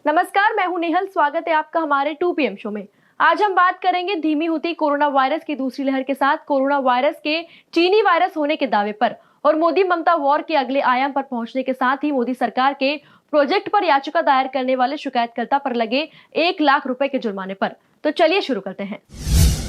नमस्कार, मैं हूं नेहल। स्वागत है आपका हमारे 2 PM शो में। आज हम बात करेंगे धीमी होती कोरोना वायरस की दूसरी लहर के साथ कोरोना वायरस के चीनी वायरस होने के दावे पर और मोदी ममता वॉर के अगले आयाम पर पहुंचने के साथ ही मोदी सरकार के प्रोजेक्ट पर याचिका दायर करने वाले शिकायतकर्ता पर लगे 1 लाख रुपए के जुर्माने पर। तो चलिए शुरू करते हैं।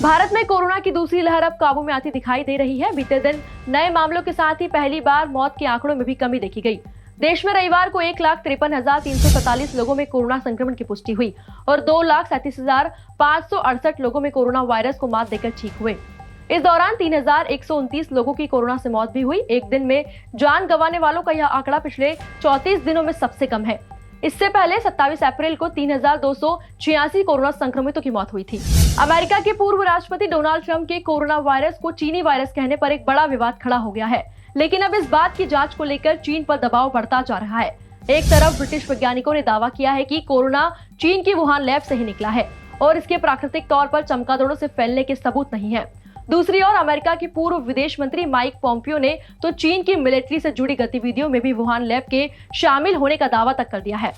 भारत में कोरोना की दूसरी लहर अब काबू में आती दिखाई दे रही है। बीते दिन नए मामलों के साथ ही पहली बार मौत के आंकड़ों में भी कमी देखी गई। देश में रविवार को 1,53,347 लोगों में कोरोना संक्रमण की पुष्टि हुई और 2,37,568 लोगों में कोरोना वायरस को मात देकर ठीक हुए। इस दौरान 3,129 लोगों की कोरोना से मौत भी हुई। एक दिन में जान गंवाने वालों का यह आंकड़ा पिछले 34 दिनों में सबसे कम है। इससे पहले 27 अप्रैल को 3,286 कोरोना संक्रमितों की मौत हुई थी। अमेरिका के पूर्व राष्ट्रपति डोनाल्ड ट्रंप के कोरोना वायरस को चीनी वायरस कहने पर एक बड़ा विवाद खड़ा हो गया है, लेकिन अब इस बात की जांच को लेकर चीन पर दबाव बढ़ता जा रहा है। एक तरफ ब्रिटिश वैज्ञानिकों ने दावा किया है कि कोरोना चीन की वुहान लैब से ही निकला है और इसके प्राकृतिक तौर पर चमगादड़ों से फैलने के सबूत नहीं है। दूसरी ओर अमेरिका के पूर्व विदेश मंत्री माइक पोम्पियो ने तो चीन की मिलिट्री से जुड़ी गतिविधियों में भी वुहान लैब के शामिल होने का दावा तक कर दिया है।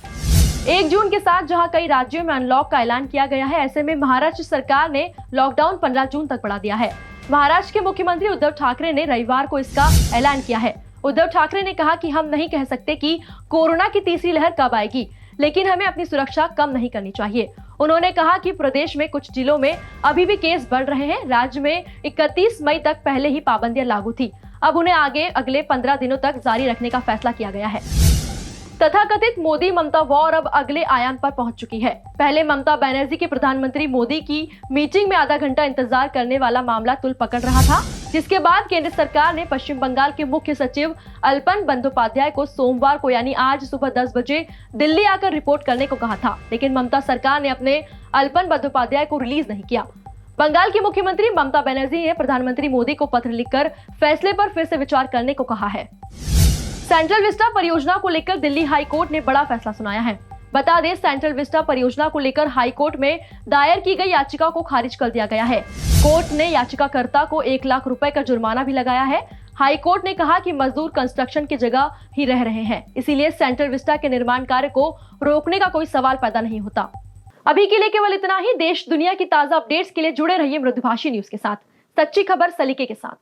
1 जून के साथ जहां कई राज्यों में अनलॉक का ऐलान किया गया है, ऐसे में महाराष्ट्र सरकार ने लॉकडाउन 15 जून तक बढ़ा दिया है। महाराष्ट्र के मुख्यमंत्री उद्धव ठाकरे ने रविवार को इसका ऐलान किया है। उद्धव ठाकरे ने कहा कि हम नहीं कह सकते कि कोरोना की तीसरी लहर कब आएगी, लेकिन हमें अपनी सुरक्षा कम नहीं करनी चाहिए। उन्होंने कहा कि प्रदेश में कुछ जिलों में अभी भी केस बढ़ रहे हैं। राज्य में 31 मई तक पहले ही पाबंदियां लागू थी। अब उन्हें अगले 15 दिनों तक जारी रखने का फैसला किया गया है। तथाकथित मोदी ममता वॉर अब अगले आयाम पर पहुंच चुकी है। पहले ममता बनर्जी के प्रधानमंत्री मोदी की मीटिंग में आधा घंटा इंतजार करने वाला मामला तुल पकड़ रहा था, जिसके बाद केंद्र सरकार ने पश्चिम बंगाल के मुख्य सचिव अल्पन बंदोपाध्याय को सोमवार को यानी आज सुबह 10 बजे दिल्ली आकर रिपोर्ट करने को कहा था, लेकिन ममता सरकार ने अपने अल्पन बंदोपाध्याय को रिलीज नहीं किया। बंगाल की मुख्यमंत्री ममता बनर्जी ने प्रधानमंत्री मोदी को पत्र लिखकर फैसले पर फिर से विचार करने को कहा है। सेंट्रल विस्टा परियोजना को लेकर दिल्ली हाई कोर्ट ने बड़ा फैसला सुनाया है। बता दें, सेंट्रल विस्टा परियोजना को लेकर हाई कोर्ट में दायर की गई याचिका को खारिज कर दिया गया है। कोर्ट ने याचिकाकर्ता को 1 लाख रुपए का जुर्माना भी लगाया है। हाई कोर्ट ने कहा कि मजदूर कंस्ट्रक्शन की जगह ही रह रहे हैं, इसीलिए सेंट्रल विस्टा के निर्माण कार्य को रोकने का कोई सवाल पैदा नहीं होता। अभी के लिए केवल इतना ही। देश दुनिया की ताजा अपडेट्स के लिए जुड़े रहिए मृदुभाषी न्यूज के साथ। सच्ची खबर सलीके के साथ।